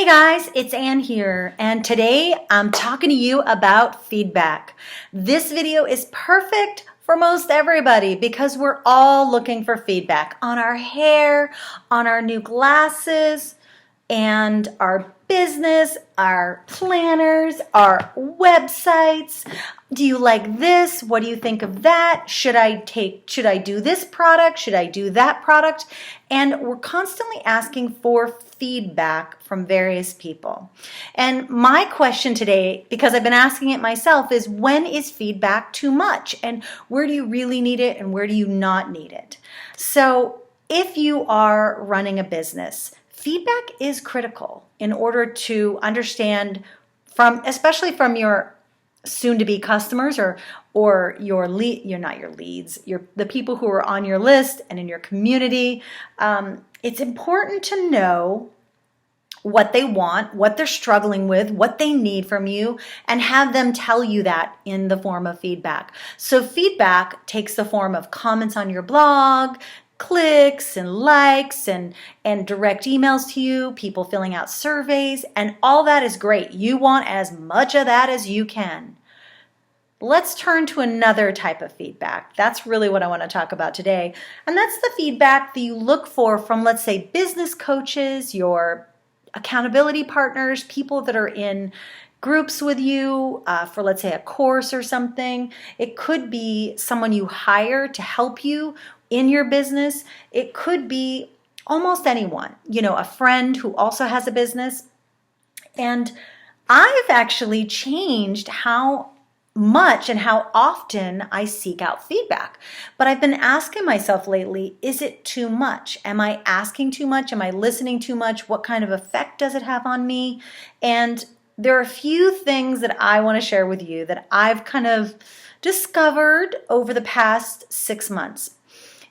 Hey guys, it's Ann here, and today I'm talking to you about feedback. This video is perfect for most everybody because we're all looking for feedback on our hair, on our new glasses, and our business, our planners, our websites. Do you like this? What do you think of that? Should I do this product? Should I do that product? And we're constantly asking for feedback from various people. And my question today, because I've been asking it myself, is when is feedback too much? And where do you really need it and where do you not need it? So if you are running a business, feedback is critical in order to understand especially from your soon-to-be customers or your lead, the people who are on your list and in your community. It's important to know what they want, what they're struggling with, what they need from you, and have them tell you that in the form of feedback. So feedback takes the form of comments on your blog, clicks and likes and direct emails to you, people filling out surveys, and all that is great. You want as much of that as you can. Let's turn to another type of feedback. That's really what I want to talk about today. And that's the feedback that you look for from, let's say, business coaches, your accountability partners, people that are in groups with you for, let's say, a course or something. It could be someone you hire to help you in your business. It could be almost anyone, a friend who also has a business. And I've actually changed how much and how often I seek out feedback. But I've been asking myself lately, is it too much? Am I asking too much? Am I listening too much? What kind of effect does it have on me? And there are a few things that I want to share with you that I've kind of discovered over the past 6 months.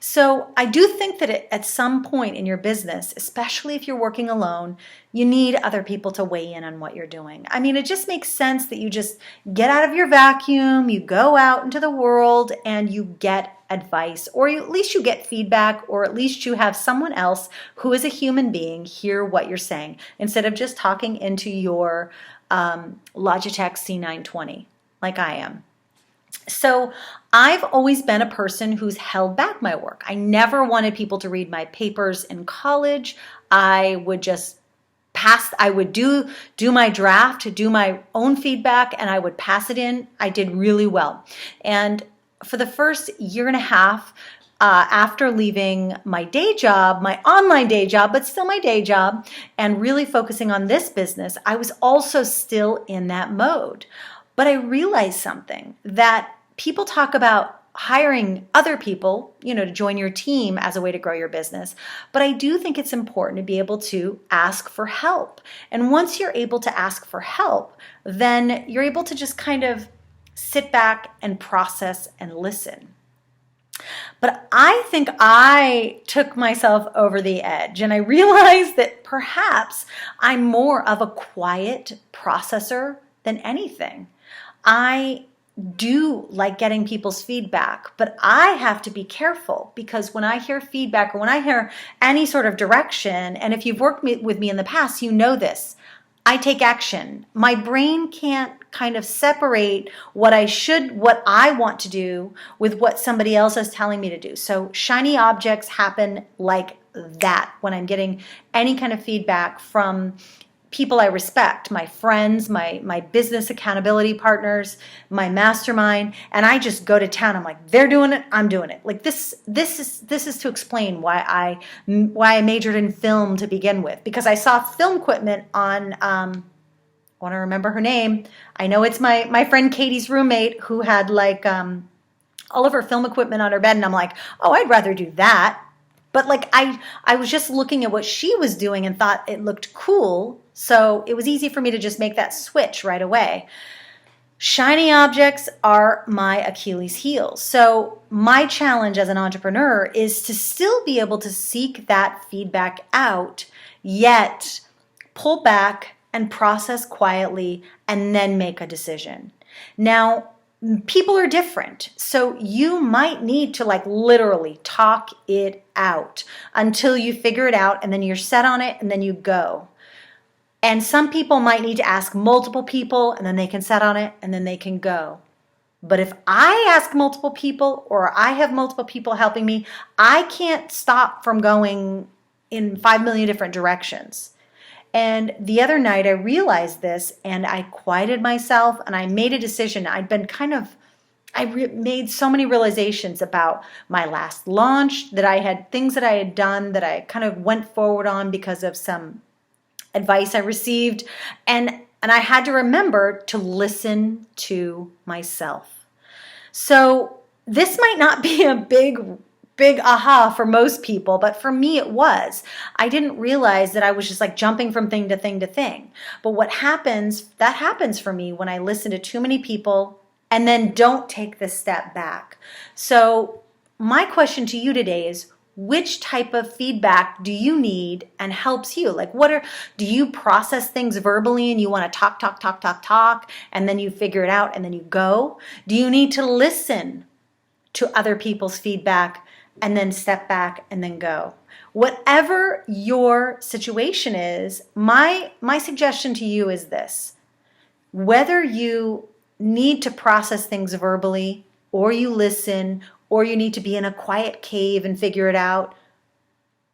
So I do think that at some point in your business, especially if you're working alone, you need other people to weigh in on what you're doing. I mean, it just makes sense that you just get out of your vacuum, you go out into the world and you get advice, or at least you get feedback, or at least you have someone else who is a human being hear what you're saying instead of just talking into your Logitech C920 like I am. So I've always been a person who's held back my work. I never wanted people to read my papers in college. I would just do my draft, do my own feedback, and I would pass it in. I did really well. And for the first year and a half, after leaving my day job, my online day job, but still my day job, and really focusing on this business, I was also still in that mode. But I realized something, that people talk about hiring other people, to join your team as a way to grow your business. But I do think it's important to be able to ask for help. And once you're able to ask for help, then you're able to just kind of sit back and process and listen. But I think I took myself over the edge, and I realized that perhaps I'm more of a quiet processor than anything. I do like getting people's feedback, but I have to be careful because when I hear feedback or when I hear any sort of direction, and if you've worked with me in the past, you know this, I take action. My brain can't kind of separate what I want to do with what somebody else is telling me to do. So shiny objects happen like that when I'm getting any kind of feedback from people I respect, my friends, my business accountability partners, my mastermind, and I just go to town. I'm like, they're doing it, I'm doing it. Like this is to explain why I majored in film to begin with, because I saw film equipment on I want to remember her name. I know it's my friend Katie's roommate who had like all of her film equipment on her bed, and I'm like, oh, I'd rather do that. But like I was just looking at what she was doing and thought it looked cool. So it was easy for me to just make that switch right away. Shiny objects are my Achilles heel. So my challenge as an entrepreneur is to still be able to seek that feedback out, yet pull back and process quietly and then make a decision. Now, people are different. So you might need to like literally talk it out until you figure it out, and then you're set on it, and then you go. And some people might need to ask multiple people and then they can set on it and then they can go. But if I ask multiple people or I have multiple people helping me, I can't stop from going in 5 million different directions. And the other night I realized this and I quieted myself and I made a decision. Made so many realizations about my last launch, that I had things that I had done that I kind of went forward on because of some advice I received. And I had to remember to listen to myself. So this might not be a big aha for most people, but for me it was. I didn't realize that I was just like jumping from thing to thing to thing. But that happens for me when I listen to too many people and then don't take the step back. So my question to you today is, which type of feedback do you need and helps you? Like do you process things verbally and you want to talk, and then you figure it out and then you go? Do you need to listen to other people's feedback and then step back and then go? Whatever your situation is, my suggestion to you is this: whether you need to process things verbally, or you listen, or you need to be in a quiet cave and figure it out,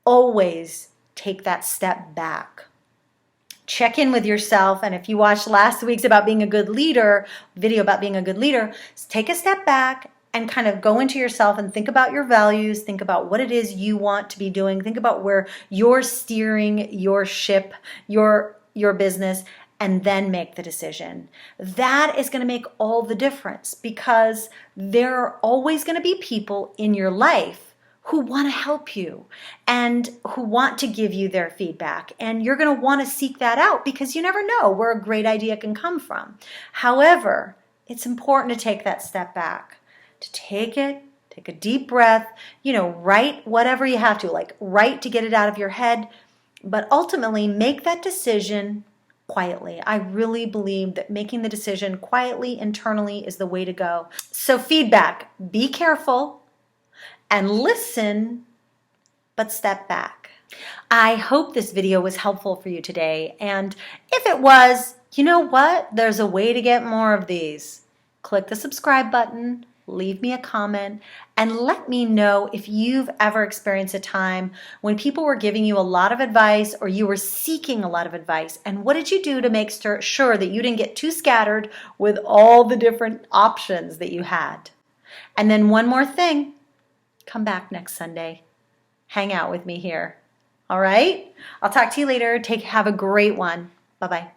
always take that step back. Check in with yourself. And if you watched last week's video about being a good leader, take a step back and kind of go into yourself and think about your values, think about what it is you want to be doing, think about where you're steering your ship, your business, and then make the decision. That is going to make all the difference, because there are always going to be people in your life who want to help you and who want to give you their feedback. And you're going to want to seek that out, because you never know where a great idea can come from. However, it's important to take that step back, to take a deep breath, write whatever you have to, like write to get it out of your head, but ultimately make that decision quietly. I really believe that making the decision quietly, internally, is the way to go. So feedback, be careful and listen, but step back. I hope this video was helpful for you today. And if it was, you know what? There's a way to get more of these. Click the subscribe button, leave me a comment, and let me know if you've ever experienced a time when people were giving you a lot of advice or you were seeking a lot of advice. And what did you do to make sure that you didn't get too scattered with all the different options that you had? And then one more thing, come back next Sunday. Hang out with me here. All right? I'll talk to you later. Have a great one. Bye-bye.